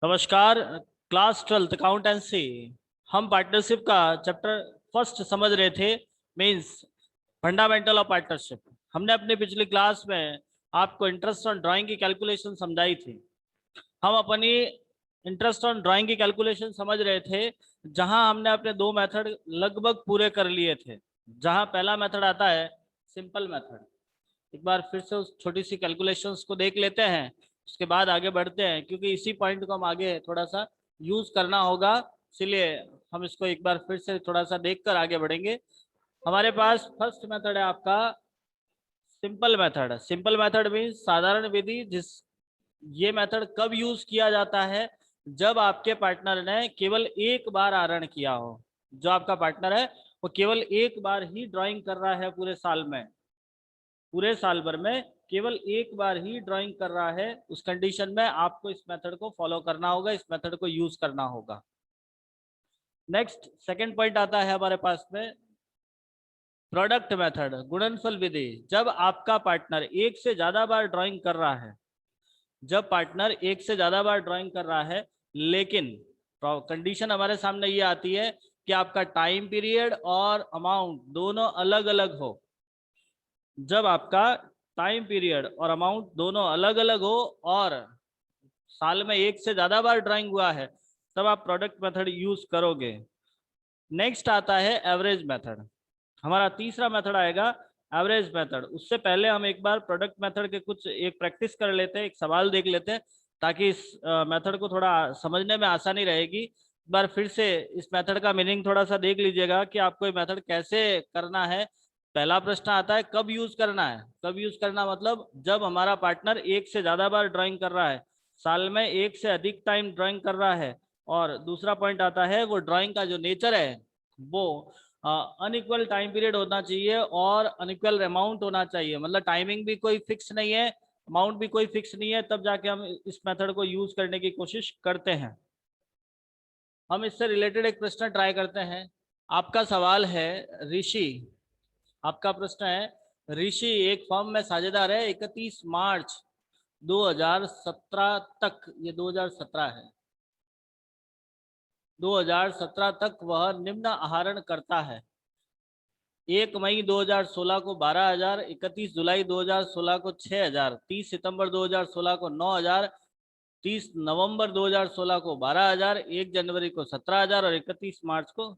नमस्कार। Class 12th accountancy. हम partnership का चैप्टर फर्स्ट समझ रहे थे, मींस फंडामेंटल ऑफ पार्टनरशिप। हमने अपनी पिछली क्लास में आपको इंटरेस्ट ऑन ड्राइंग की कैलकुलेशन समझाई थी। हम अपनी इंटरेस्ट ऑन ड्राइंग की कैलकुलेशन समझ रहे थे, जहां हमने अपने दो मेथड लगभग पूरे कर लिए थे। जहां पहला मेथड आता है सिंपल मेथड। एक बार फिर से उस छोटी सी कैलकुलेशंस को देख लेते हैं, उसके बाद आगे बढ़ते हैं, क्योंकि इसी पॉइंट को हम आगे थोड़ा सा यूज करना होगा। इसलिए हम इसको एक बार फिर से थोड़ा सा देखकर आगे बढ़ेंगे। हमारे पास फर्स्ट मेथड है आपका simple method. Simple method means साधारण विधि। ये मेथड कब यूज किया जाता है? जब आपके पार्टनर ने केवल एक बार आहरण किया हो। जो आपका पार्टनर है वो केवल एक बार ही ड्राइंग कर रहा है पूरे साल में, पूरे साल भर में केवल एक बार ही ड्राइंग कर रहा है, उस कंडीशन में आपको इस मेथड को फॉलो करना होगा, इस मेथड को यूज करना होगा। नेक्स्ट सेकंड पॉइंट आता है हमारे पास में प्रोडक्ट मेथड, गुणनफल विधि। जब आपका पार्टनर एक से ज्यादा बार ड्राइंग कर रहा है, जब पार्टनर एक से ज्यादा बार ड्राइंग कर रहा है, लेकिन कंडीशन हमारे सामने ये आती है कि आपका टाइम पीरियड और अमाउंट दोनों अलग अलग हो। जब आपका टाइम पीरियड और अमाउंट दोनों अलग अलग हो और साल में एक से ज्यादा बार ड्राइंग हुआ है, तब आप प्रोडक्ट मेथड यूज करोगे। नेक्स्ट आता है एवरेज मेथड। हमारा तीसरा मेथड आएगा एवरेज मेथड। उससे पहले हम एक बार प्रोडक्ट मेथड के कुछ एक प्रैक्टिस कर लेते हैं, एक सवाल देख लेते हैं, ताकि इस मेथड को थोड़ा समझने में आसानी रहेगी। एक बार फिर से इस मेथड का मीनिंग थोड़ा सा देख लीजिएगा कि आपको ये मेथड कैसे करना है। पहला प्रश्न आता है कब यूज करना है। कब यूज करना मतलब जब हमारा पार्टनर एक से ज्यादा बार ड्राइंग कर रहा है, साल में एक से अधिक टाइम ड्राइंग कर रहा है। और दूसरा पॉइंट आता है वो ड्राइंग का जो नेचर है वो अनइक्वल टाइम पीरियड होना चाहिए और अनइक्वल अमाउंट होना चाहिए। मतलब टाइमिंग भी कोई फिक्स नहीं है, अमाउंट भी कोई फिक्स नहीं है, तब जाके हम इस मेथड को यूज करने की कोशिश करते हैं। हम इससे रिलेटेड एक प्रश्न ट्राई करते हैं। आपका सवाल है ऋषि, आपका प्रश्न है ऋषि एक फर्म में साझेदार है 31 मार्च 2017 तक, ये 2017 है, 2017 तक वह निम्न आहरण करता है। 1 मई 2016 को 12,000, 31 जुलाई 2016 को 6,000, 30 सितंबर 2016 को 9,000, 30 नवंबर 2016 को 12,000, 1 जनवरी को 17,000 और 31 मार्च को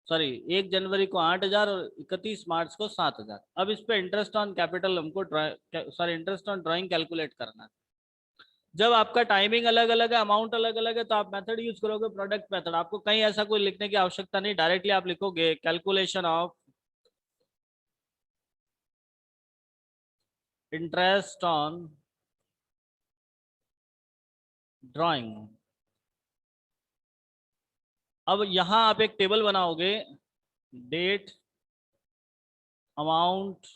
1 जनवरी को 8,000 और 31 मार्च को 7,000। अब इस पे इंटरेस्ट ऑन कैपिटल हमको इंटरेस्ट ऑन ड्राइंग कैलकुलेट करना है। जब आपका टाइमिंग अलग अलग है, अमाउंट अलग अलग है, तो आप मेथड यूज करोगे प्रोडक्ट मेथड। आपको कहीं ऐसा कोई लिखने की आवश्यकता नहीं, डायरेक्टली आप लिखोगे calculation of interest on drawing. अब यहां आप एक टेबल बनाओगे, डेट, अमाउंट,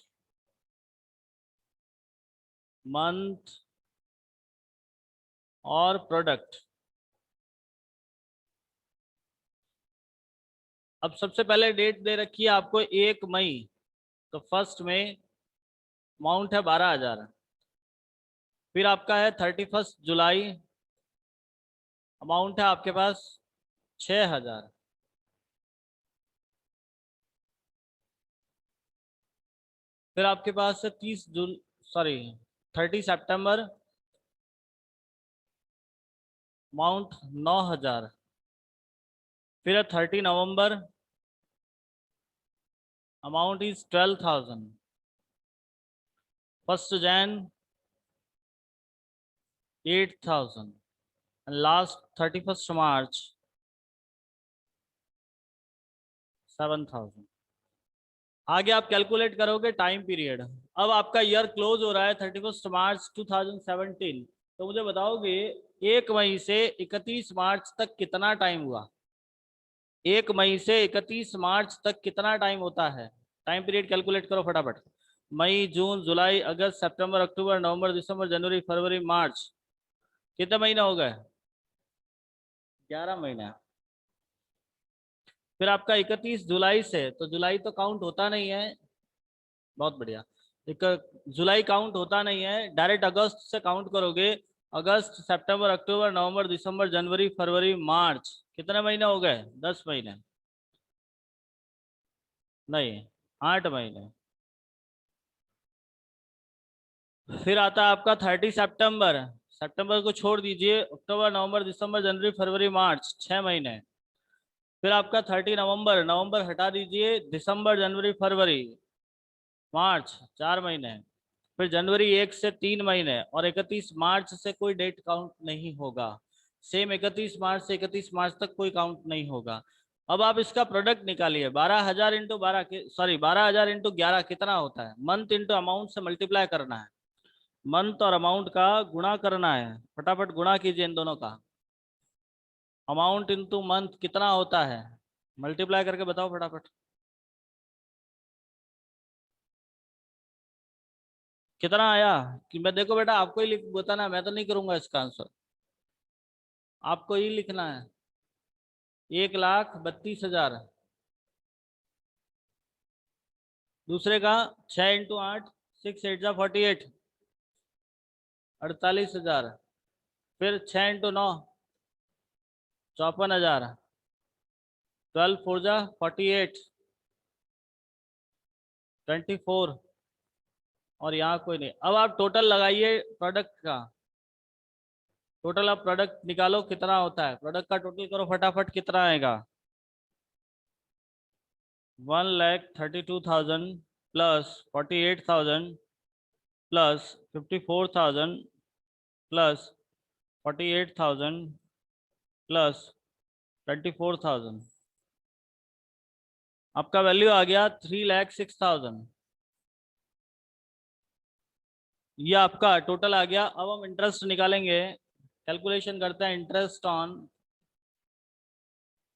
मंथ और प्रोडक्ट। अब सबसे पहले डेट दे रखी है आपको 1 मई, तो फर्स्ट में अमाउंट है 12,000। फिर आपका है 31 जुलाई, अमाउंट है आपके पास 6,000। फिर आपके पास है 30 सितंबर, अमाउंट 9,000। फिर है 30 November, amount is 12,000। 1 Jan 8,000 and last 31 March 7,000। आगे आप कैलकुलेट करोगे टाइम पीरियड। अब आपका ईयर क्लोज हो रहा है 31 मार्च 2017, तो मुझे बताओगे 1 मई से 31 मार्च तक कितना टाइम हुआ। 1 मई से 31 मार्च तक कितना टाइम होता है? टाइम पीरियड कैलकुलेट करो फटाफट। मई, जून, जुलाई, अगस्त, सितंबर, अक्टूबर, नवंबर, दिसंबर, जनवरी, फरवरी, मार्च। कितने महीने हो गए? 11 महीने। फिर आपका 31 जुलाई से, तो जुलाई तो काउंट होता नहीं है। बहुत बढ़िया। एक जुलाई काउंट होता नहीं है, डायरेक्ट अगस्त से काउंट करोगे अगस्त, सितंबर, अक्टूबर, नवंबर, दिसंबर, जनवरी, फरवरी, मार्च, कितने महीने हो गए? 10 महीने नहीं, 8 महीने। फिर आता है आपका 30 सितंबर। सितंबर को छोड़ दीजिए, अक्टूबर, नवंबर, दिसंबर, जनवरी, फरवरी, मार्च, 6 महीने। फिर आपका 30 नवंबर, नवंबर हटा दीजिए, दिसंबर, जनवरी, फरवरी, मार्च, 4 महीने। फिर जनवरी 1 से 3 महीने, और 31 मार्च से कोई डेट काउंट नहीं होगा। सेम 31 मार्च से 31 मार्च तक कोई काउंट नहीं होगा। अब आप इसका प्रोडक्ट निकालिए। 12,000 इंटू 12, सॉरी 12,000 इंटू 11 कितना होता है? मंथ इंटू अमाउंट से मल्टीप्लाई करना है। मंथ और अमाउंट का गुणा करना है। फटाफट गुणा कीजिए इन दोनों का। अमाउंट इंटू मंथ कितना होता है? मल्टीप्लाई करके बताओ फटाफट। कितना आया? कि मैं देखो बेटा, आपको ही लिख बताना, मैं तो नहीं करूंगा इसका आंसर, आपको ही लिखना है। 1,32,000। दूसरे का 6 इंटू 8, 6 8 जा 48, 48,000। फिर 6 इंटू 9, 54,000। 12 4 जा 48, 24। और यहाँ कोई नहीं। अब आप टोटल लगाइए प्रोडक्ट का। टोटल आप प्रोडक्ट निकालो कितना होता है, प्रोडक्ट का टोटल करो फटाफट, कितना आएगा? 1,32,000 प्लस 48,000 प्लस 54,000 प्लस 48,000 प्लस 24,000। आपका वैल्यू आ गया 3,06,000। ये आपका टोटल आ गया। अब हम इंटरेस्ट निकालेंगे। कैलकुलेशन करते हैं। Interest on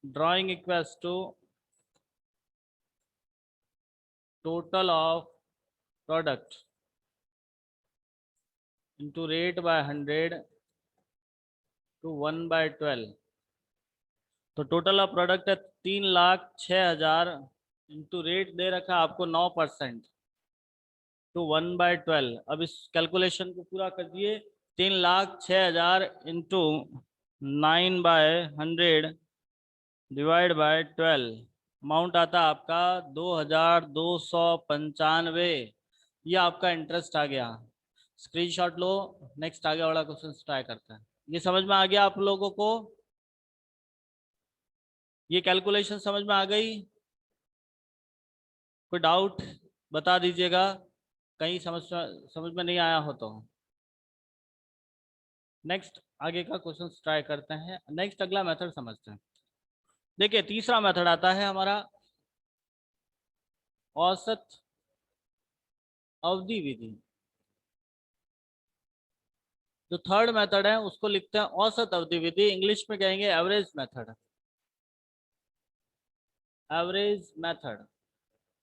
drawing equals to total of product into rate by 100 to 1/12। तो टोटल ऑफ प्रोडक्ट है 3,06,000 इंटू रेट दे रखा है आपको 9% टू 1/12। अब इस कैलकुलेशन को पूरा कर दिए। 3,06,000 इंटू 9/100 डिवाइड बाय 12, अमाउंट आता है आपका 2,295। ये आपका इंटरेस्ट आ गया। स्क्रीनशॉट लो। नेक्स्ट आगे वाला क्वेश्चन ट्राई करते हैं। ये समझ में आ गया आप लोगों को? ये कैलकुलेशन समझ में आ गई? कोई डाउट बता दीजिएगा, कहीं समझ में नहीं आया हो तो। नेक्स्ट आगे का क्वेश्चन ट्राई करते हैं। नेक्स्ट अगला मेथड समझते हैं। देखिए तीसरा मेथड आता है हमारा औसत अवधि विधि। जो थर्ड मेथड है उसको लिखते हैं औसत अवधि विधि, इंग्लिश में कहेंगे एवरेज मेथड। Average method.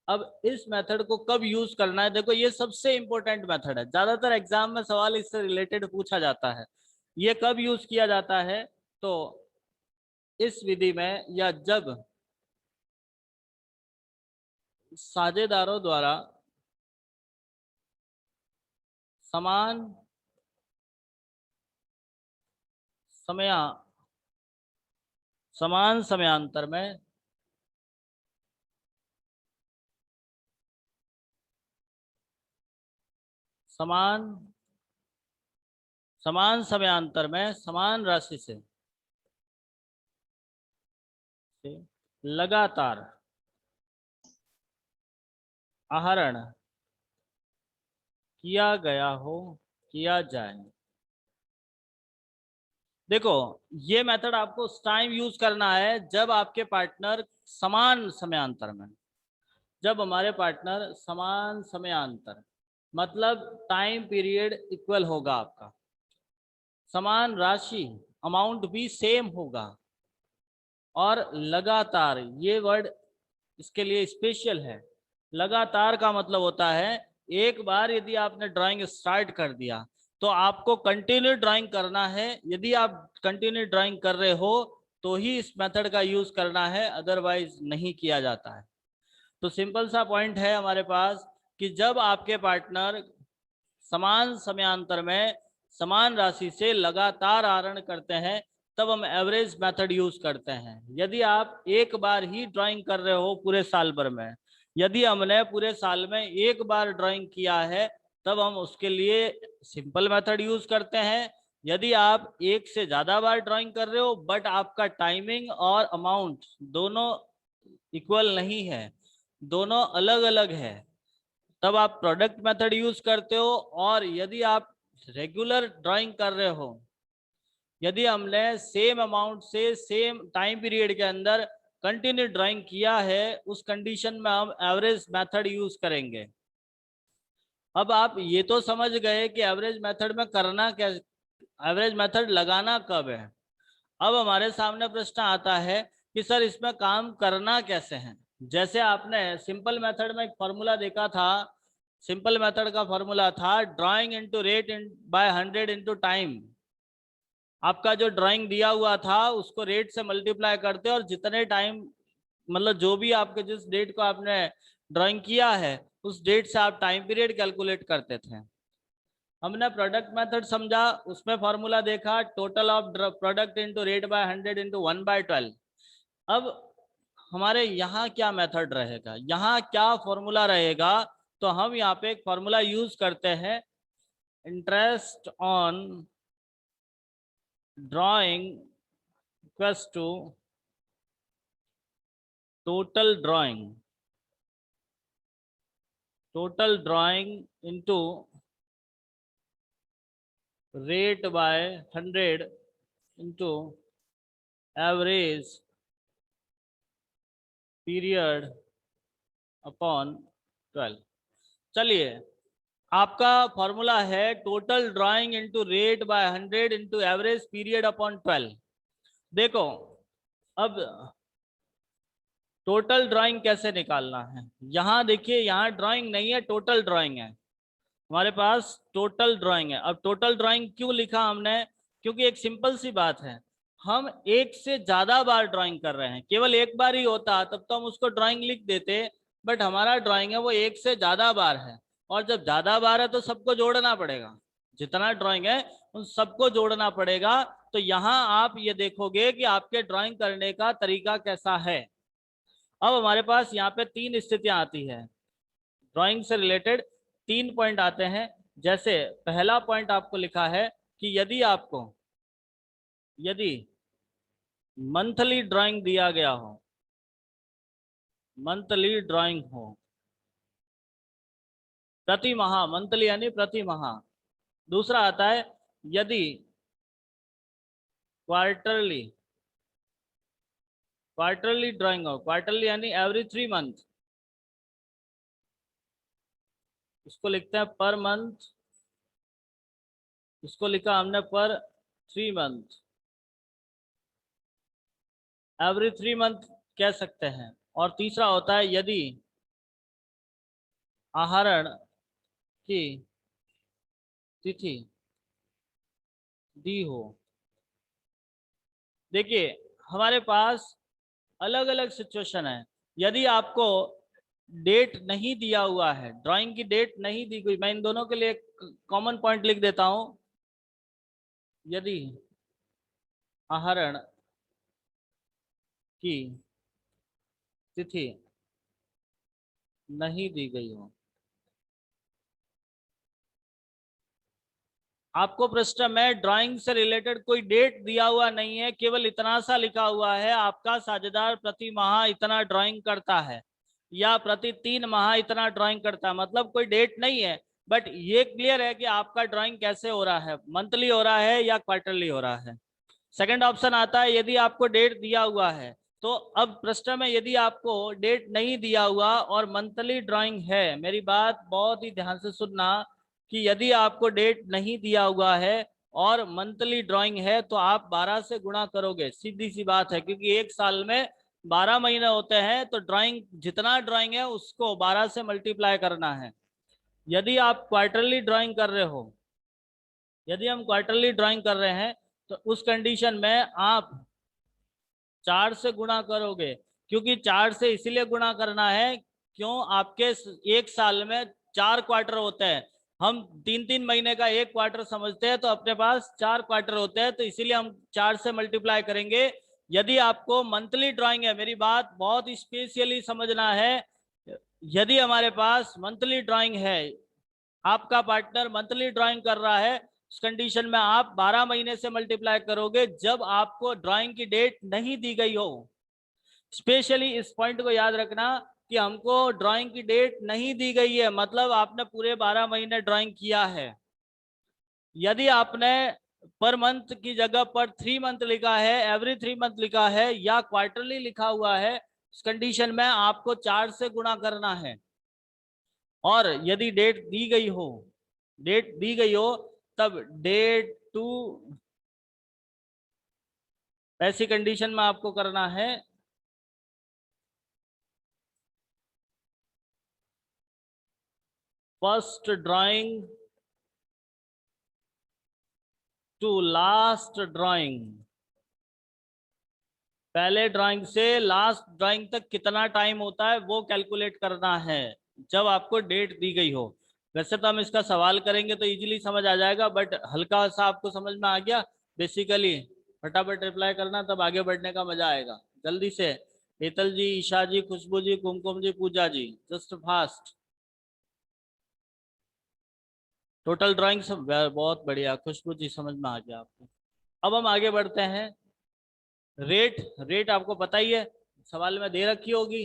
अब इस मेथड को कब यूज करना है, देखो ये सबसे इंपॉर्टेंट मेथड है। ज्यादातर एग्जाम में सवाल इससे रिलेटेड पूछा जाता है। ये कब यूज किया जाता है? तो इस विधि में, या जब साझेदारों द्वारा समान समय समान समयांतर में समान समान समयांतर में समान राशि से लगातार आहरण किया जाए। देखो ये मेथड आपको उस टाइम यूज करना है जब आपके पार्टनर समान समयांतर में, जब हमारे पार्टनर समान समयांतर मतलब टाइम पीरियड इक्वल होगा आपका, समान राशि अमाउंट भी सेम होगा, और लगातार, ये वर्ड इसके लिए स्पेशल है। लगातार का मतलब होता है एक बार यदि आपने ड्राइंग स्टार्ट कर दिया तो आपको कंटिन्यू ड्राइंग करना है। यदि आप कंटिन्यू ड्राइंग कर रहे हो तो ही इस मेथड का यूज करना है, अदरवाइज नहीं किया जाता है। तो सिंपल सा पॉइंट है हमारे पास कि जब आपके पार्टनर समान समयांतर में समान राशि से लगातार आहरण करते हैं तब हम एवरेज मेथड यूज करते हैं। यदि आप एक बार ही ड्राइंग कर रहे हो पूरे साल भर में, यदि हमने पूरे साल में एक बार ड्राइंग किया है तब हम उसके लिए सिंपल मेथड यूज करते हैं। यदि आप एक से ज्यादा बार ड्राइंग कर रहे हो बट आपका टाइमिंग और अमाउंट दोनों इक्वल नहीं है, दोनों अलग अलग है, तब आप प्रोडक्ट मेथड यूज करते हो। और यदि आप रेगुलर ड्राइंग कर रहे हो, यदि हमने सेम अमाउंट से सेम टाइम पीरियड के अंदर कंटिन्यू ड्राइंग किया है, उस कंडीशन में हम एवरेज मेथड यूज करेंगे। अब आप ये तो समझ गए कि एवरेज मेथड में करना क्या, एवरेज मेथड लगाना कब है। अब हमारे सामने प्रश्न आता है कि सर इसमें काम करना कैसे है। जैसे आपने सिंपल मेथड में एक फॉर्मूला देखा था, सिंपल मेथड का फॉर्मूला था drawing into rate by 100 into time. आपका जो ड्राइंग दिया हुआ था उसको रेट से मल्टीप्लाई करते और जितने टाइम, मतलब जो भी आपके जिस डेट को आपने ड्राइंग किया है उस डेट से आप टाइम पीरियड कैलकुलेट करते थे। हमने प्रोडक्ट मेथड समझा, उसमें फॉर्मूला देखा total of product into rate by 100 into 1/12। अब हमारे यहाँ क्या मेथड रहेगा, यहाँ क्या फॉर्मूला रहेगा, तो हम यहाँ पे एक फॉर्मूला यूज करते हैं, interest on drawing equals to total drawing into rate by 100 into average period upon 12। चलिए, आपका फॉर्मूला है total drawing into rate by 100 into average period upon 12। देखो, अब टोटल ड्राइंग कैसे निकालना है। यहाँ देखिए, यहाँ ड्राइंग नहीं है, टोटल ड्राइंग है, हमारे पास टोटल ड्राइंग है। अब टोटल ड्राइंग क्यों लिखा हमने, क्योंकि एक सिंपल सी बात है, हम एक से ज्यादा बार ड्राइंग कर रहे हैं। केवल एक बार ही होता तब तो हम उसको ड्राइंग लिख देते, बट हमारा ड्राइंग है वो एक से ज्यादा बार है। और जब ज्यादा बार है तो सबको जोड़ना पड़ेगा, जितना ड्राइंग है उन सबको जोड़ना पड़ेगा। तो यहाँ आप ये देखोगे कि आपके ड्राइंग करने का तरीका कैसा है। अब हमारे पास यहाँ पे तीन स्थितियां आती है, ड्राइंग से रिलेटेड तीन पॉइंट आते हैं। जैसे पहला पॉइंट आपको लिखा है कि यदि मंथली ड्राइंग दिया गया हो, मंथली ड्राइंग हो, प्रति माह, मंथली यानी प्रति माह। दूसरा आता है यदि क्वार्टरली ड्राइंग हो, क्वार्टरली यानी एवरी 3 मंथ, इसको लिखते हैं पर मंथ, इसको लिखा हमने पर 3 मंथ, एवरी 3 मंथ कह सकते हैं। और तीसरा होता है यदि आहरण की तिथि दी हो। देखिए, हमारे पास अलग अलग सिचुएशन है। यदि आपको डेट नहीं दिया हुआ है, ड्राइंग की डेट नहीं दी गई, मैं इन दोनों के लिए एक कॉमन पॉइंट लिख देता हूं। यदि आहरण की तिथि नहीं दी गई हो, आपको प्रश्न में ड्राइंग से रिलेटेड कोई डेट दिया हुआ नहीं है, केवल इतना सा लिखा हुआ है आपका साझेदार प्रति माह इतना ड्राइंग करता है या प्रति 3 माह इतना ड्राइंग करता है, मतलब कोई डेट नहीं है। बट ये क्लियर है कि आपका ड्राइंग कैसे हो रहा है, मंथली हो रहा है या क्वार्टरली हो रहा है। सेकंड ऑप्शन आता है यदि आपको डेट दिया हुआ है। तो अब प्रश्न में यदि आपको डेट नहीं दिया हुआ और मंथली ड्राइंग है, मेरी बात बहुत ही ध्यान से सुनना, कि यदि आपको डेट नहीं दिया हुआ है और मंथली ड्राइंग है तो आप 12 से गुणा करोगे, सीधी सी बात है, क्योंकि एक साल में 12 महीने होते हैं तो ड्राइंग, जितना ड्राइंग है उसको 12 से मल्टीप्लाई करना है। यदि आप क्वार्टरली ड्राइंग कर रहे हो, यदि हम क्वार्टरली ड्राइंग कर रहे हैं तो उस कंडीशन में आप 4 से गुणा करोगे, क्योंकि 4 से इसीलिए गुणा करना है क्यों, आपके एक साल में 4 क्वार्टर होते हैं, हम 3-3 महीने का एक क्वार्टर समझते हैं, तो अपने पास 4 क्वार्टर होते हैं, तो इसीलिए हम 4 से मल्टीप्लाई करेंगे। यदि आपको मंथली ड्राइंग है, मेरी बात बहुत स्पेशली समझना है, यदि हमारे पास मंथली ड्राइंग है, आपका पार्टनर मंथली ड्राइंग कर रहा है, उस कंडीशन में आप 12 महीने से मल्टीप्लाई करोगे जब आपको ड्राइंग की डेट नहीं दी गई हो। स्पेशली इस पॉइंट को याद रखना कि हमको ड्राइंग की डेट नहीं दी गई है, मतलब आपने पूरे 12 महीने ड्राइंग किया है। यदि आपने पर मंथ की जगह पर 3 मंथ लिखा है, एवरी 3 मंथ लिखा है, या क्वार्टरली लिखा हुआ है, उस कंडीशन में आपको 4 से गुणा करना है। और यदि डेट दी गई हो तब डेट टू, ऐसी कंडीशन में आपको करना है first drawing to last drawing. पहले ड्राइंग से लास्ट ड्राइंग तक कितना टाइम होता है वो कैलकुलेट करना है जब आपको डेट दी गई हो। वैसे तो हम इसका सवाल करेंगे तो इजीली समझ आ जाएगा, बट हल्का सा आपको समझ में आ गया बेसिकली, फटाफट रिप्लाई करना, तब आगे बढ़ने का मजा आएगा। जल्दी से हेतल जी, ईशा जी, खुशबू जी, कुमकुम जी, पूजा जी, जस्ट फास्ट। टोटल ड्राइंग सब बहुत बढ़िया, खुशबू जी समझ में आ गया आपको। अब हम आगे बढ़ते हैं। रेट रेट आपको पता ही है, सवाल में दे रखी होगी।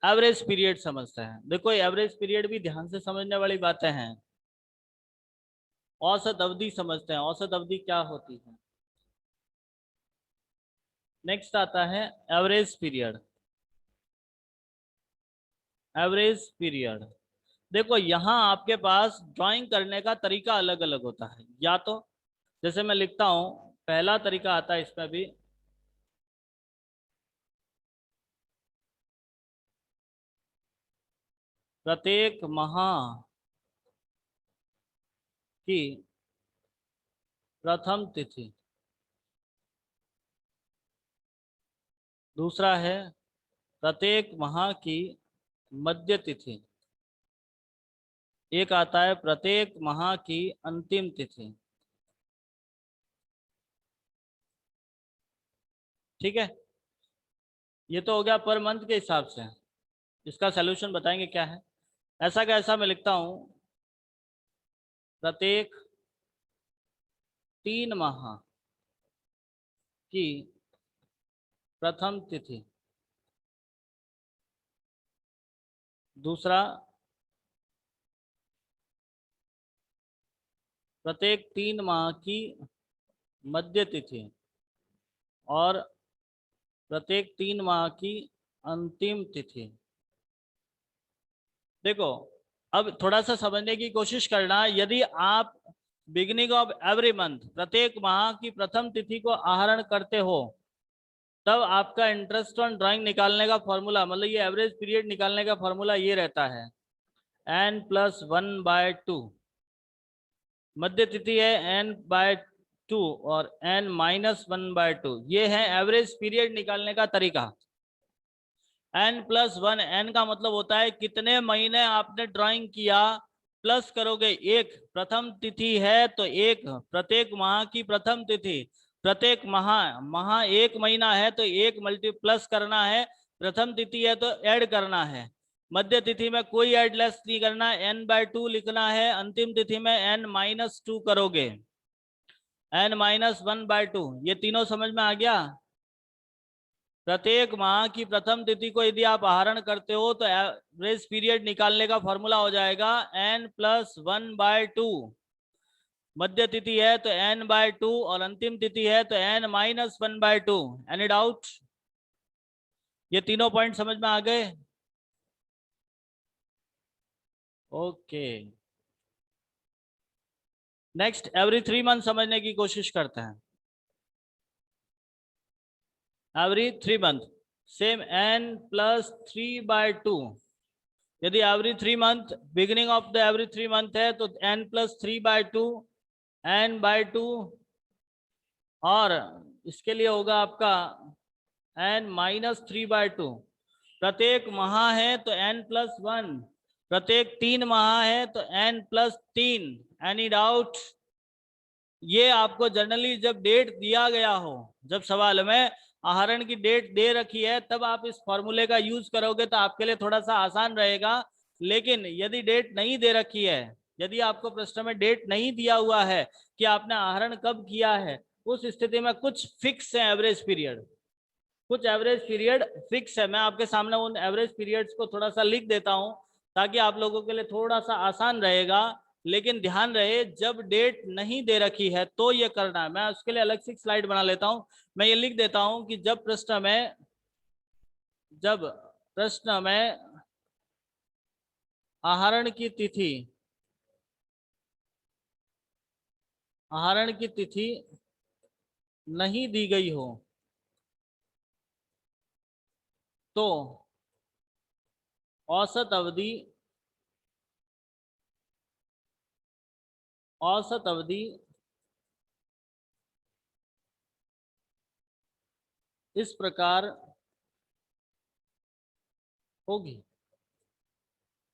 एवरेज पीरियड समझते हैं। देखो एवरेज पीरियड भी ध्यान से समझने वाली बातें हैं। औसत अवधि समझते हैं, औसत अवधि क्या होती है। नेक्स्ट आता है एवरेज पीरियड। एवरेज पीरियड, देखो यहाँ आपके पास ड्राइंग करने का तरीका अलग अलग होता है। या तो जैसे मैं लिखता हूं, पहला तरीका आता है इसमें भी, प्रत्येक माह की प्रथम तिथि। दूसरा है प्रत्येक माह की मध्य तिथि। एक आता है प्रत्येक माह की अंतिम तिथि। ठीक है, ये तो हो गया पर मंथ के हिसाब से। इसका सलूशन बताएंगे क्या है। ऐसा कैसा मैं लिखता हूं, प्रत्येक 3 माह की प्रथम तिथि। दूसरा, प्रत्येक 3 माह की मध्य तिथि। और प्रत्येक 3 माह की अंतिम तिथि। देखो अब थोड़ा सा समझने की कोशिश करना, यदि आप बिगिनिंग ऑफ एवरी मंथ, प्रत्येक माह की प्रथम तिथि को आहरण करते हो, तब आपका इंटरेस्ट ऑन ड्राइंग निकालने का फॉर्मूला, मतलब ये एवरेज पीरियड निकालने का फॉर्मूला ये रहता है n+1/2। मध्य तिथि है n/2 और n-1/2। ये है एवरेज पीरियड निकालने का तरीका। n+1, n का मतलब होता है कितने महीने आपने ड्राइंग किया, प्लस करोगे एक, प्रथम तिथि है तो एक, प्रत्येक माह की प्रथम तिथि, प्रत्येक माह एक महीना है तो एक मल्टी प्लस करना है, प्रथम तिथि है तो ऐड करना है, मध्य तिथि में कोई ऐड लेस नहीं करना, n/2 लिखना है, अंतिम तिथि में n-2 करोगे, n-1/2। ये तीनों समझ में आ गया। प्रत्येक माह की प्रथम तिथि को यदि आप आहरण करते हो तो एवरेज पीरियड निकालने का फॉर्मूला हो जाएगा n+1/2। मध्य तिथि है तो n/2 और अंतिम तिथि है तो n-1/2। Any doubt? ये तीनों पॉइंट समझ में आ गए? ओके, नेक्स्ट एवरी 3 मंथ समझने की कोशिश करते हैं। Every 3 month same n+3/2। यदि every 3 month, beginning of the every 3 month है तो n+3/2, n/2, और इसके लिए होगा आपका n-3/2। प्रत्येक माह है तो n+1, प्रत्येक 3 माह है तो n+3। Any doubt? ये आपको जनरली जब डेट दिया गया हो, जब सवाल में आहरण की डेट दे रखी है, तब आप इस फॉर्मूले का यूज करोगे तो आपके लिए थोड़ा सा आसान रहेगा। लेकिन यदि डेट नहीं दे रखी है, यदि आपको प्रश्न में डेट नहीं दिया हुआ है कि आपने आहरण कब किया है, उस स्थिति में कुछ फिक्स है एवरेज पीरियड, कुछ एवरेज पीरियड फिक्स है। मैं आपके सामने उन एवरेज पीरियड्स को थोड़ा सा लिख देता हूं ताकि आप लोगों के लिए थोड़ा सा आसान रहेगा। लेकिन ध्यान रहे, जब डेट नहीं दे रखी है तो ये करना है। मैं उसके लिए अलग से स्लाइड बना लेता हूं। मैं ये लिख देता हूं कि जब प्रश्न में आहरण की तिथि नहीं दी गई हो तो औसत अवधि इस प्रकार होगी।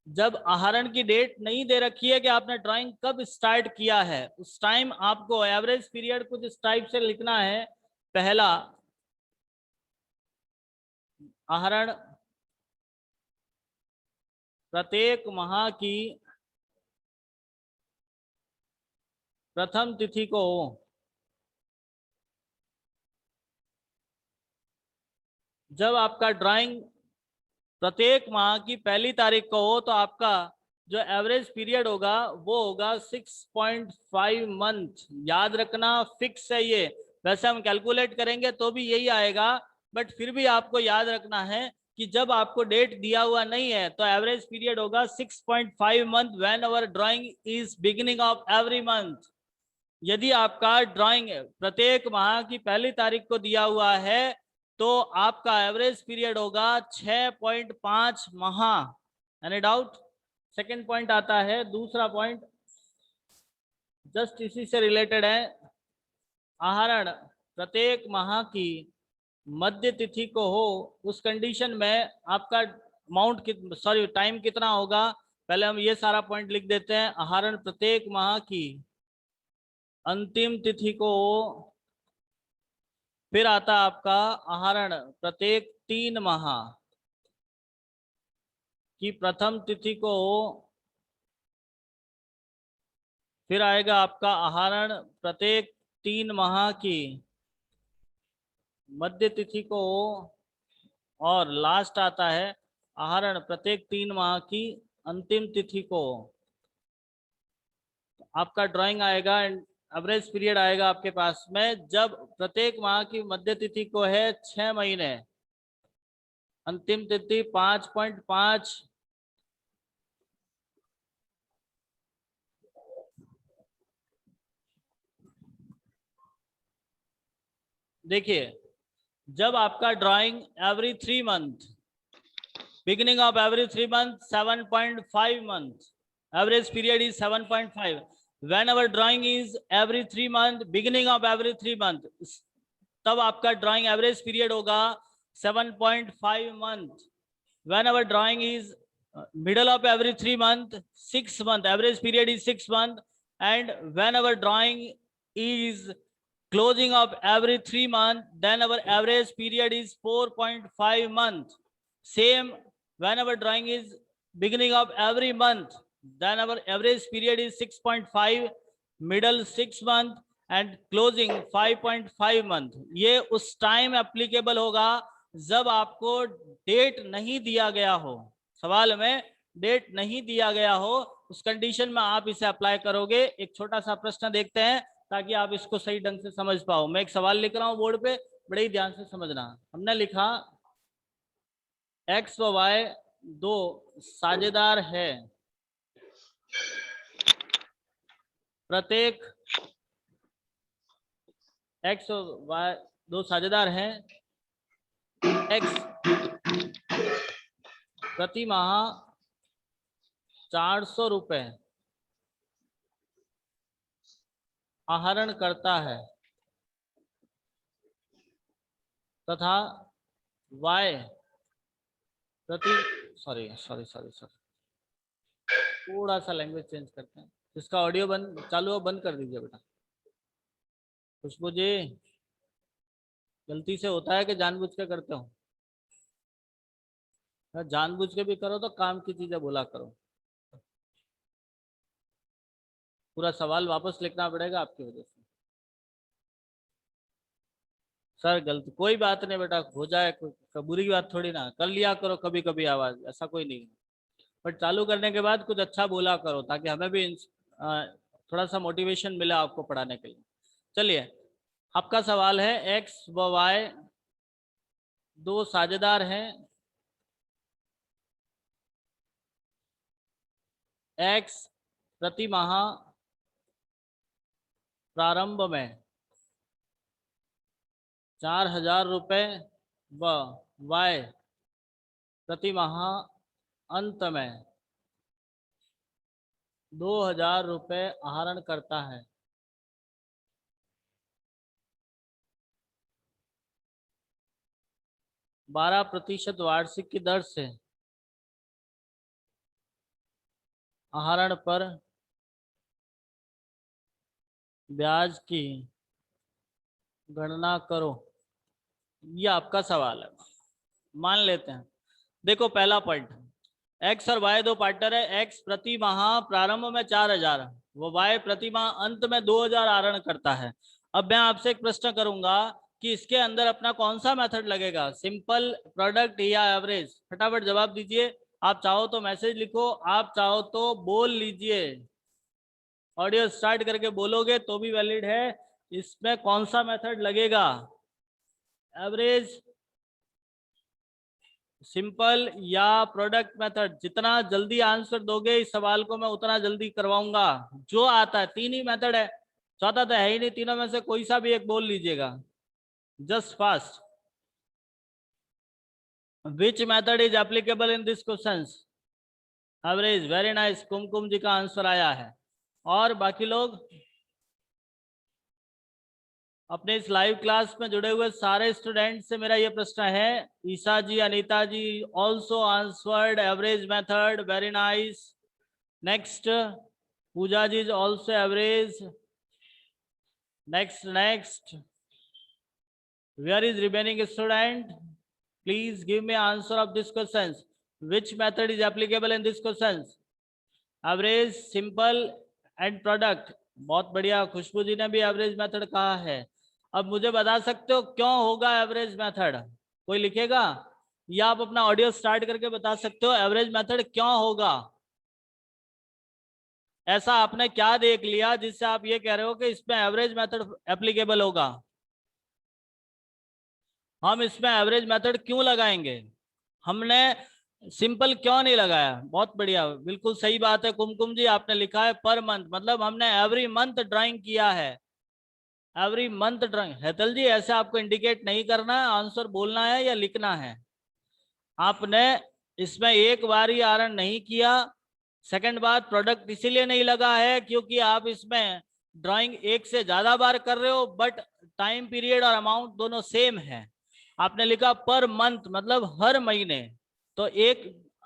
जब आहरण की डेट नहीं दे रखी है कि आपने ड्राइंग कब स्टार्ट किया है, उस टाइम आपको एवरेज पीरियड कुछ इस टाइप से लिखना है। पहला, आहरण प्रत्येक माह की प्रथम तिथि को जब आपका ड्राइंग प्रत्येक माह की पहली तारीख को हो तो आपका जो एवरेज पीरियड होगा वो होगा 6.5 मंथ। याद रखना, फिक्स है ये। वैसे हम कैलकुलेट करेंगे तो भी यही आएगा, बट फिर भी आपको याद रखना है कि जब आपको डेट दिया हुआ नहीं है तो एवरेज पीरियड होगा 6.5 month when our drawing is beginning of every month. यदि आपका ड्राइंग प्रत्येक माह की पहली तारीख को दिया हुआ है तो आपका एवरेज पीरियड होगा 6.5 माह। Any doubt? सेकंड पॉइंट आता है, दूसरा पॉइंट जस्ट इसी से रिलेटेड है। आहरण प्रत्येक माह की मध्य तिथि को हो, उस कंडीशन में आपका टाइम कितना होगा। पहले हम ये सारा पॉइंट लिख देते हैं। आहरण प्रत्येक माह की अंतिम तिथि को, फिर आता आपका आहरण प्रत्येक 3 माह की प्रथम तिथि को, फिर आएगा आपका आहरण प्रत्येक 3 माह की मध्य तिथि को, और लास्ट आता है आहरण प्रत्येक 3 माह की अंतिम तिथि को। आपका ड्राइंग आएगा, एवरेज पीरियड आएगा आपके पास में जब प्रत्येक माह की मध्य तिथि को है 6 महीने, अंतिम तिथि 5.5। देखिए, जब आपका drawing every 3 month, beginning of every 3 months 7.5 months, average period is 7.5। whenever drawing is every 3 month, beginning of every 3 month, तब आपका ड्राइंग एवरेज पीरियड होगा 7.5 month. whenever drawing is middle of every 3 month, 6 month, average period is 6 month। and whenever drawing is closing of every 3 month, then our average period is 4.5 month। same, whenever drawing is beginning of every month, then our average period is 6.5, middle 6 month and closing 5.5 month. ये उस time applicable होगा जब आपको date नहीं दिया गया हो, सवाल में डेट नहीं दिया गया हो, उस कंडीशन में आप इसे अप्लाई करोगे। एक छोटा सा प्रश्न देखते हैं ताकि आप इसको सही ढंग से समझ पाओ। मैं एक सवाल लिख रहा हूं बोर्ड पे, बड़े ही ध्यान से समझना। हमने लिखा एक्स व वाई दो साझेदार है, प्रत्येक एक्स व वाई दो साझेदार हैं, एक्स प्रति माह 400 रुपए आहरण करता है तथा वाई प्रति थोड़ा सा लैंग्वेज चेंज करते हैं। जिसका ऑडियो बंद चालू हो बंद कर दीजिए बेटा। खुशबू जी, गलती से होता है कि जानबूझ के करते हो? जानबूझ के भी करो तो काम की चीजें बोला करो। पूरा सवाल वापस लिखना पड़ेगा आपकी वजह से। सर गलती कोई बात नहीं बेटा, हो जाए, बुरी बात थोड़ी ना, कर लिया करो कभी कभी आवाज, ऐसा कोई नहीं। बट चालू करने के बाद कुछ अच्छा बोला करो ताकि हमें भी थोड़ा सा मोटिवेशन मिला आपको पढ़ाने के लिए। चलिए, आपका सवाल है, एक्स व वाई दो साझेदार हैं। एक्स प्रति माह प्रारंभ में 4,000 रुपये व वाई प्रति माह अंत में 2,000 रुपये आहरण करता है। 12% वार्षिक की दर से आहरण पर ब्याज की गणना करो। ये आपका सवाल है। मान लेते हैं, देखो पहला पॉइंट, एक्स और वाई दो पार्टनर है। एक्स प्रति माह प्रारंभ में 4,000, वो वाई प्रति माह अंत में 2,000 आहरण करता है। अब मैं आपसे एक प्रश्न करूंगा कि इसके अंदर अपना कौन सा मेथड लगेगा, सिंपल, प्रोडक्ट या एवरेज? फटाफट जवाब दीजिए। आप चाहो तो मैसेज लिखो, आप चाहो तो बोल लीजिए। ऑडियो स्टार्ट करके बोलोगे तो भी वैलिड है। इसमें कौन सा मेथड लगेगा, एवरेज, सिंपल या प्रोडक्ट मेथड? जितना जल्दी आंसर दोगे इस सवाल को मैं उतना जल्दी करवाऊंगा। जो आता है, तीन ही मेथड है, चौथा तो है ही नहीं, तीनों में से कोई सा भी एक बोल लीजिएगा, just fast. Which method is applicable in this questions? Average, very nice, Kumkum ji का आंसर आया है। और बाकी लोग अपने इस लाइव क्लास में जुड़े हुए सारे स्टूडेंट से मेरा ये प्रश्न है, Isha ji, Anita ji also answered average method, very nice. Next, Pooja ji is also average. Next, where is remaining student? Please give me answer of this question. Which method is applicable in this question? Average, simple and product. बहुत बढ़िया, खुशबू जी ने भी average method कहा है। अब मुझे बता सकते हो क्यों होगा एवरेज मेथड? कोई लिखेगा या आप अपना ऑडियो स्टार्ट करके बता सकते हो एवरेज मेथड क्यों होगा? ऐसा आपने क्या देख लिया जिससे आप ये कह रहे हो कि इसमें एवरेज मेथड एप्लीकेबल होगा? हम इसमें एवरेज मेथड क्यों लगाएंगे? हमने सिंपल क्यों नहीं लगाया? बहुत बढ़िया, बिल्कुल सही बात है कुमकुम जी, आपने लिखा है पर मंथ, मतलब हमने एवरी मंथ ड्राइंग किया है। एवरी मंथ ड्राइंग, हेतल जी ऐसे आपको इंडिकेट नहीं करना है, आंसर बोलना है या लिखना है। आपने इसमें एक बार ही आहरण नहीं किया। सेकंड बात, प्रोडक्ट इसीलिए नहीं लगा है क्योंकि आप इसमें ड्राइंग एक से ज्यादा बार कर रहे हो, बट टाइम पीरियड और अमाउंट दोनों सेम है। आपने लिखा पर मंथ, मतलब हर महीने, तो एक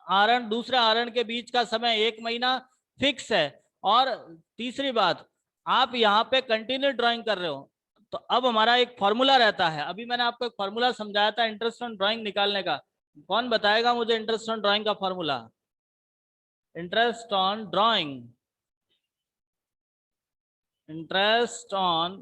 आहरण दूसरे आहरण के बीच का समय 1 महीना फिक्स है। और तीसरी बात, आप यहाँ पे कंटिन्यू ड्राइंग कर रहे हो, तो अब हमारा एक फॉर्मूला रहता है। अभी मैंने आपको एक फॉर्मूला समझाया था इंटरेस्ट ऑन ड्राइंग निकालने का। कौन बताएगा मुझे इंटरेस्ट ऑन ड्राइंग का formula? Interest on drawing, interest on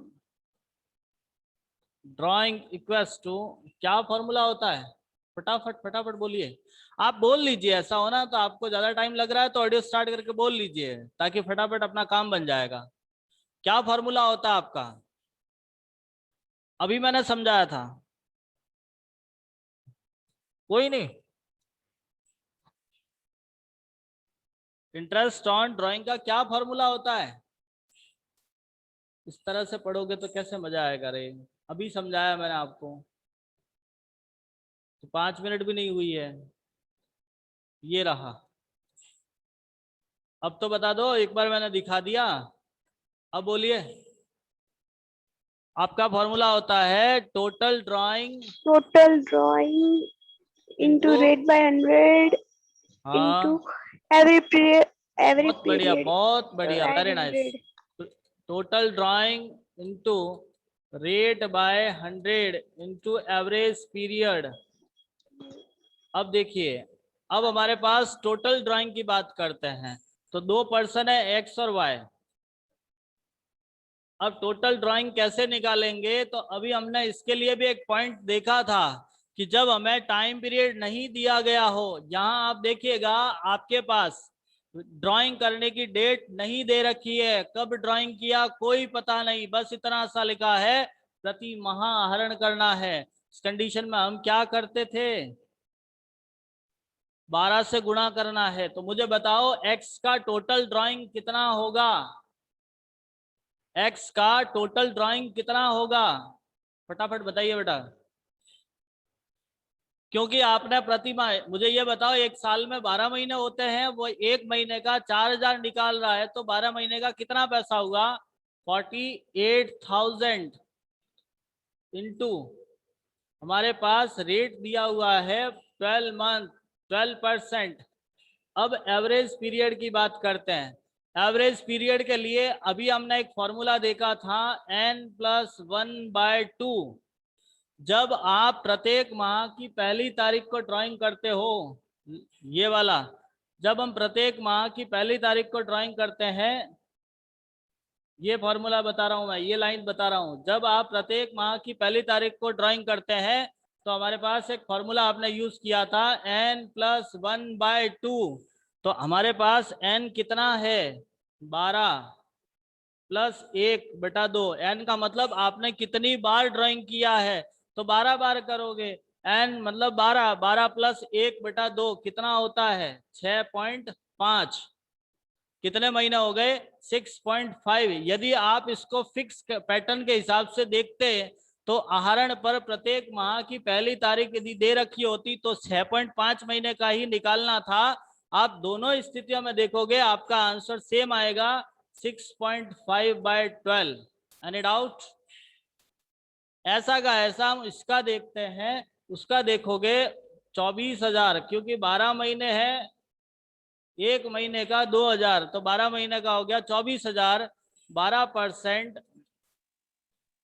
drawing equals to, क्या फॉर्मूला होता है? फटाफट फटाफट बोलिए। आप बोल लीजिए, ऐसा होना तो आपको ज्यादा टाइम लग रहा है तो ऑडियो स्टार्ट करके बोल लीजिए ताकि फटाफट अपना काम बन जाएगा। क्या फॉर्मूला होता है आपका? अभी मैंने समझाया था। कोई नहीं, इंटरेस्ट ऑन ड्राइंग का क्या फॉर्मूला होता है? इस तरह से पढ़ोगे तो कैसे मजा आएगा रे? अभी समझाया मैंने आपको, तो 5 मिनट भी नहीं हुई है। ये रहा, अब तो बता दो, एक बार मैंने दिखा दिया, अब बोलिए। आपका फॉर्मूला होता है total drawing into into, rate by 100 into हाँ every period every बहुत बढ़िया, period बहुत बढ़िया, by very nice. 100. Total drawing into rate by 100 into average period. अब देखिए, अब हमारे पास टोटल ड्राइंग की बात करते हैं, तो 2 पर्सन है, एक्स और वाई। अब टोटल ड्राइंग कैसे निकालेंगे? तो अभी हमने इसके लिए भी एक पॉइंट देखा था कि जब हमें टाइम पीरियड नहीं दिया गया हो, यहाँ आप देखिएगा आपके पास ड्राइंग करने की डेट नहीं दे रखी है, कब ड्राइंग किया कोई पता नहीं, बस इतना सा लिखा है प्रति माह आहरण करना है। इस कंडीशन में हम क्या करते थे? 12 से गुणा करना है। तो मुझे बताओ एक्स का टोटल ड्राइंग कितना होगा? एक्स का टोटल ड्राइंग कितना होगा? फटाफट बताइए बेटा, क्योंकि आपने प्रति माह, मुझे ये बताओ एक साल में 12 महीने होते हैं, वो एक महीने का 4000 निकाल रहा है, तो 12 महीने का कितना पैसा हुआ? 48,000 इंटू हमारे पास रेट दिया हुआ है 12 मंथ 12%। अब एवरेज पीरियड की बात करते हैं। एवरेज पीरियड के लिए अभी हमने एक फॉर्मूला देखा था n+1/2। जब आप प्रत्येक माह की पहली तारीख को ड्राइंग करते हो, ये वाला, जब हम प्रत्येक माह की पहली तारीख को ड्राइंग करते हैं, ये फॉर्मूला बता रहा हूं मैं, ये लाइन बता रहा हूं, जब आप प्रत्येक माह की पहली तारीख को ड्राइंग करते हैं तो हमारे पास एक फॉर्मूला आपने यूज किया था n+1/2। तो हमारे पास n कितना है? 12 प्लस 1/2। n का मतलब आपने कितनी बार ड्राइंग किया है, तो 12 बार करोगे। n मतलब 12, 12 प्लस 1/2 कितना होता है? 6.5। कितने महीने हो गए? 6.5। यदि आप इसको फिक्स पैटर्न के हिसाब से देखते तो आहरण पर प्रत्येक माह की पहली तारीख यदि दे रखी होती तो 6.5 महीने का ही निकालना था। आप दोनों स्थितियों में देखोगे आपका आंसर सेम आएगा, 6.5/12। Any doubt? ऐसा का ऐसा हम इसका देखते हैं, उसका देखोगे 24,000, क्योंकि 12 महीने है, एक महीने का 2000, तो 12 महीने का हो गया 24,000। 12%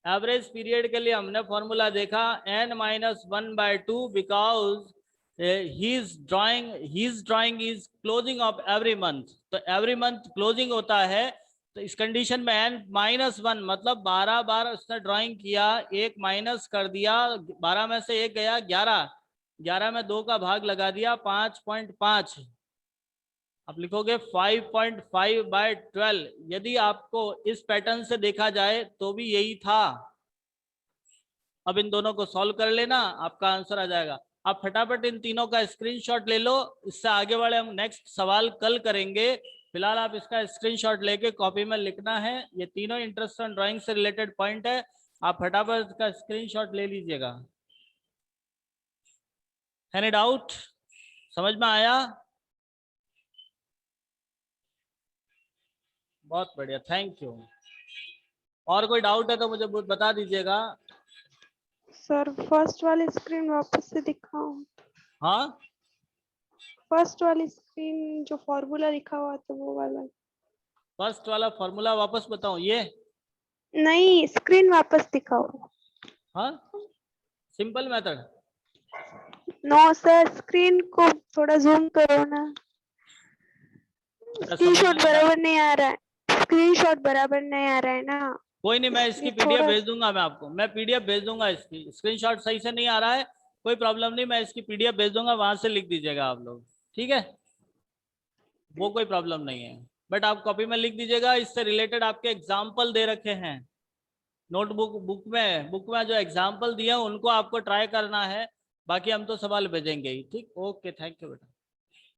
एवरेज पीरियड के लिए हमने फॉर्मूला देखा n-1/2 because his drawing is closing of every month. तो एवरी मंथ क्लोजिंग होता है, तो इस कंडीशन में n-1 मतलब 12 बार उसने ड्राइंग किया, एक माइनस कर दिया, 12 में से एक गया 11, 11 में 2 का भाग लगा दिया, 5.5। आप लिखोगे 5.5/12। यदि आपको इस पैटर्न से देखा जाए तो भी यही था। अब इन दोनों को सॉल्व कर लेना, आपका आंसर आ जाएगा। आप फटाफट इन तीनों का स्क्रीनशॉट ले लो, इससे आगे वाले हम नेक्स्ट सवाल कल करेंगे। फिलहाल आप इसका स्क्रीनशॉट लेके कॉपी में लिखना है। ये तीनों इंटरेस्ट ऑन ड्राइंग से रिलेटेड पॉइंट है, आप फटाफट इसका स्क्रीनशॉट ले लीजिएगा। Any doubt? समझ में आया? बहुत बढ़िया, थैंक यू। और कोई डाउट है तो मुझे बता दीजिएगा। सर फर्स्ट वाली स्क्रीन वापस से दिखाओ। हाँ, फर्स्ट वाली स्क्रीन जो फॉर्मूला लिखा हुआ था वो वाला। फर्स्ट वाला फॉर्मूला वापस बताऊं? ये नहीं, स्क्रीन वापस दिखाओ। हाँ, simple method. No sir, screen को थोड़ा जूम करो ना। स्क्रीनशॉट बराबर नहीं आ रहा है, स्क्रीनशॉट बराबर नहीं आ रहा है ना। कोई नहीं, मैं इसकी पीडीएफ भेज दूंगा, मैं आपको पीडीएफ भेज दूंगा। इसकी स्क्रीनशॉट सही से नहीं आ रहा है, कोई प्रॉब्लम नहीं, मैं इसकी पीडीएफ भेज दूंगा, वहां से लिख दीजिएगा आप लोग, ठीक है? वो कोई प्रॉब्लम नहीं है, बट आप कॉपी में लिख दीजिएगा। इससे रिलेटेड आपके एग्जाम्पल दे रखे हैं नोटबुक, बुक में जो एग्जाम्पल दिए हैं उनको आपको ट्राई करना है, बाकी हम तो सवाल भेजेंगे ही। ठीक, ओके, थैंक यू बेटा।